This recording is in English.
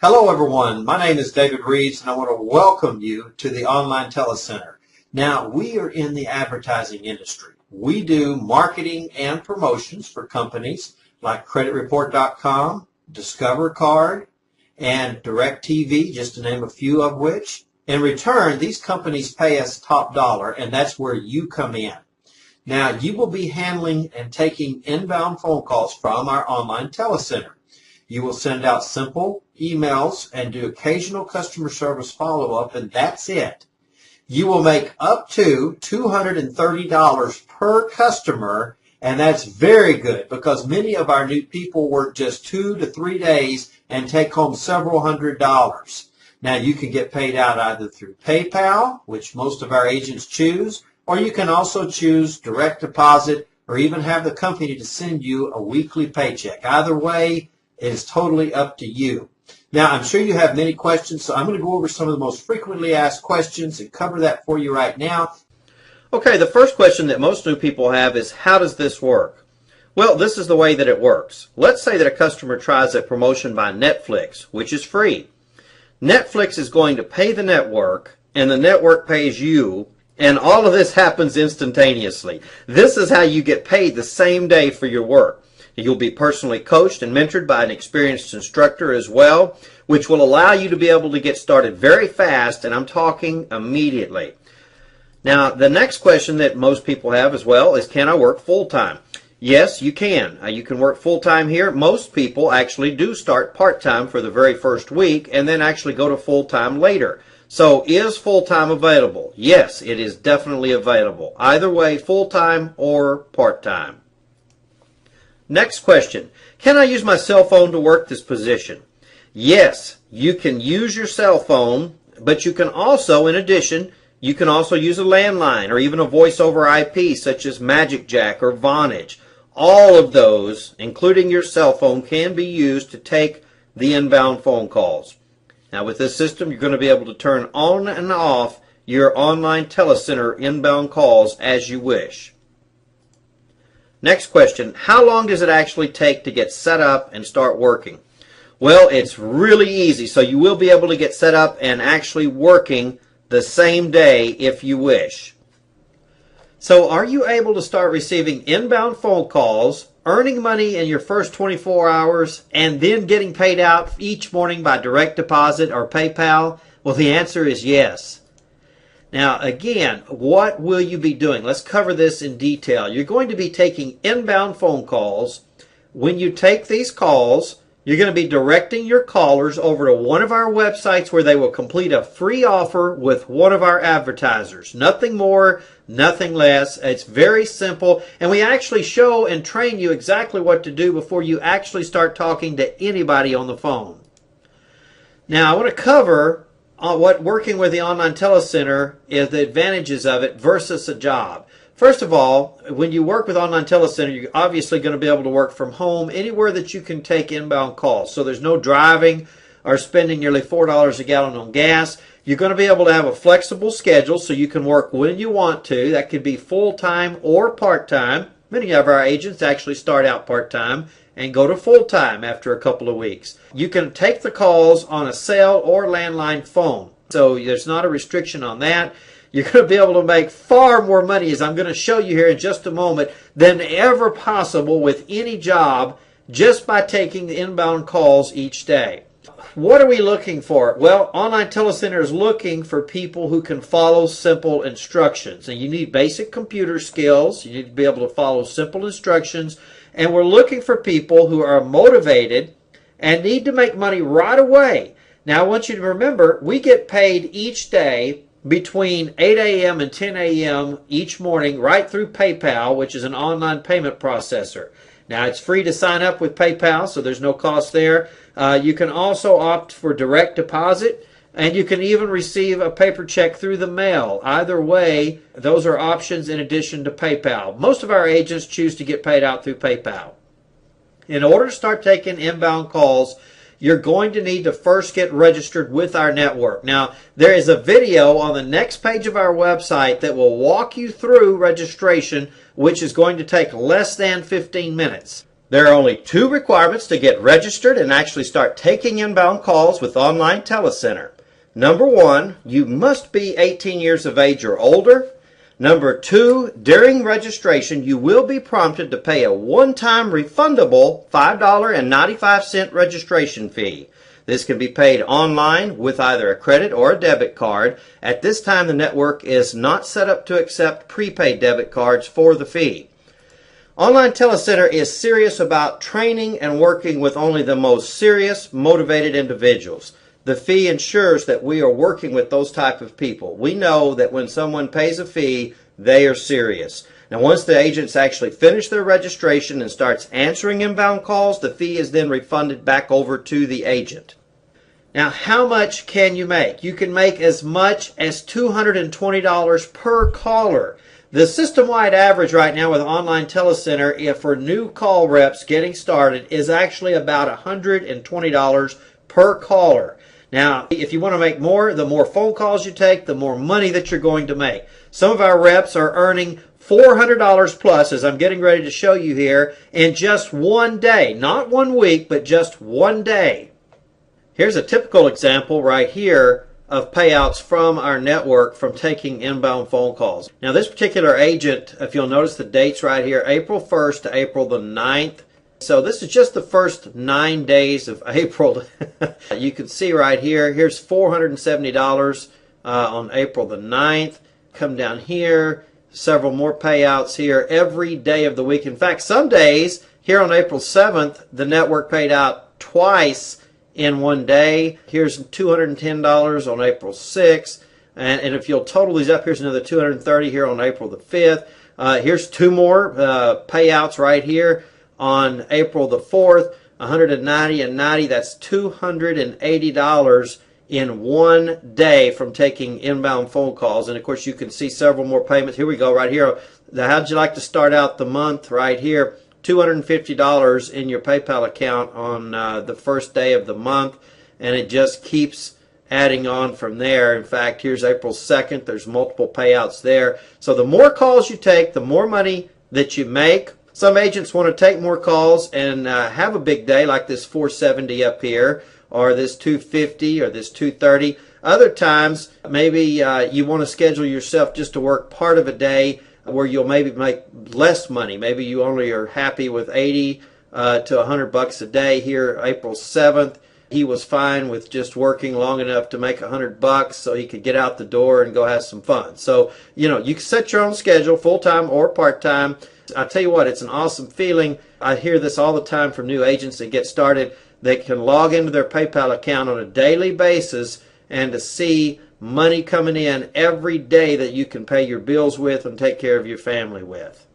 Hello everyone, my name is David Reeves and I want to welcome you to the Online Telecenter. Now, we are in the advertising industry. We do marketing and promotions for companies like creditreport.com, Discover Card, and DirecTV, just to name a few of which. In return, these companies pay us top dollar, and that's where you come in. Now, you will be handling and taking inbound phone calls from our Online Telecenter. You will send out simple emails and do occasional customer service follow-up, and that's it. You will make up to $230 per customer, and that's very good because many of our new people work just 2 to 3 days and take home several $100s. Now, you can get paid out either through PayPal, which most of our agents choose, or you can also choose direct deposit or even have the company to send you a weekly paycheck. Either way, it is totally up to you. Now, I'm sure you have many questions, so I'm going to go over some of the most frequently asked questions and cover that for you right now. Okay, the first question that most new people have is, how does this work? Well, this is the way that it works. Let's say that a customer tries a promotion by Netflix, which is free. Netflix is going to pay the network, and the network pays you, and all of this happens instantaneously. This is how you get paid the same day for your work. You'll be personally coached and mentored by an experienced instructor as well, which will allow you to be able to get started very fast, and I'm talking immediately. Now, the next question that most people have as well is, can I work full-time? Yes, you can. You can work full-time here. Most people actually do start part-time for the very first week and then actually go to full-time later. So is full-time available? Yes, it is definitely available. Either way, full-time or part-time. Next question, can I use my cell phone to work this position? Yes, you can use your cell phone, but you can also, in addition, you can also use a landline or even a voice over IP such as Magic Jack or Vonage. All of those, including your cell phone, can be used to take the inbound phone calls. Now with this system, you're going to be able to turn on and off your Online Telecenter inbound calls as you wish. Next question, how long does it actually take to get set up and start working? Well, it's really easy, so you will be able to get set up and actually working the same day if you wish. So are you able to start receiving inbound phone calls, earning money in your first 24 hours, and then getting paid out each morning by direct deposit or PayPal? Well, the answer is yes. Now, again, what will you be doing? Let's cover this in detail. You're going to be taking inbound phone calls. When you take these calls, you're going to be directing your callers over to one of our websites where they will complete a free offer with one of our advertisers. Nothing more, nothing less. It's very simple, and we actually show and train you exactly what to do before you actually start talking to anybody on the phone. Now, I want to cover what working with the Online Telecenter is, the advantages of it versus a job. First of all, when you work with Online Telecenter, you're obviously going to be able to work from home anywhere that you can take inbound calls. So there's no driving or spending nearly $4 a gallon on gas. You're going to be able to have a flexible schedule so you can work when you want to. That could be full-time or part-time. Many of our agents actually start out part-time and go to full-time after a couple of weeks. You can take the calls on a cell or landline phone, so there's not a restriction on that. You're going to be able to make far more money, as I'm going to show you here in just a moment, than ever possible with any job just by taking the inbound calls each day. What are we looking for? Well, Online Telecenter is looking for people who can follow simple instructions. And you need basic computer skills. You need to be able to follow simple instructions. And we're looking for people who are motivated and need to make money right away. Now, I want you to remember, we get paid each day between 8 a.m. and 10 a.m. each morning right through PayPal, which is an online payment processor. Now, it's free to sign up with PayPal, so there's no cost there. You can also opt for direct deposit, and you can even receive a paper check through the mail. Either way, those are options in addition to PayPal. Most of our agents choose to get paid out through PayPal. In order to start taking inbound calls, you're going to need to first get registered with our network. Now, there is a video on the next page of our website that will walk you through registration, which is going to take less than 15 minutes. There are only 2 requirements to get registered and actually start taking inbound calls with Online Telecenter. Number 1, you must be 18 years of age or older. Number 2, during registration, you will be prompted to pay a one-time refundable $5.95 registration fee. This can be paid online with either a credit or a debit card. At this time, the network is not set up to accept prepaid debit cards for the fee. Online Telecenter is serious about training and working with only the most serious, motivated individuals. The fee ensures that we are working with those type of people. We know that when someone pays a fee, they are serious. Now, once the agents actually finish their registration and starts answering inbound calls, the fee is then refunded back over to the agent. Now, how much can you make? You can make as much as $220 per caller. The system-wide average right now with Online Telecenter, for new call reps getting started, is actually about $120 per caller. Now, if you want to make more, the more phone calls you take, the more money that you're going to make. Some of our reps are earning $400 plus, as I'm getting ready to show you here, in just one day. Not 1 week, but just one day. Here's a typical example right here of payouts from our network from taking inbound phone calls. Now, this particular agent, if you'll notice the dates right here, April 1st to April the 9th. So this is just the first 9 days of April. You can see right here, here's $470 on April the 9th. Come down here, several more payouts here every day of the week. In fact, some days, here on April 7th, the network paid out twice in one day. Here's $210 on April 6th. And if you'll total these up, here's another $230 here on April the 5th. Here's 2 more payouts right here. On April the 4th, $190 and $90, that's $280 in one day from taking inbound phone calls. And of course, you can see several more payments. Here we go, right here. How'd you like to start out the month? Right here, $250 in your PayPal account on the first day of the month, and it just keeps adding on from there. In fact, here's April 2nd. There's multiple payouts there. So the more calls you take, the more money that you make. Some agents want to take more calls and have a big day like this 470 up here, or this 250 or this 230. Other times, maybe you want to schedule yourself just to work part of a day where you'll maybe make less money. Maybe you only are happy with 80 to $100 a day. Here, April 7th, he was fine with just working long enough to make $100 so he could get out the door and go have some fun. So, you know, you can set your own schedule, full-time or part-time. I tell you what, it's an awesome feeling. I hear this all the time from new agents that get started. They can log into their PayPal account on a daily basis and to see money coming in every day that you can pay your bills with and take care of your family with.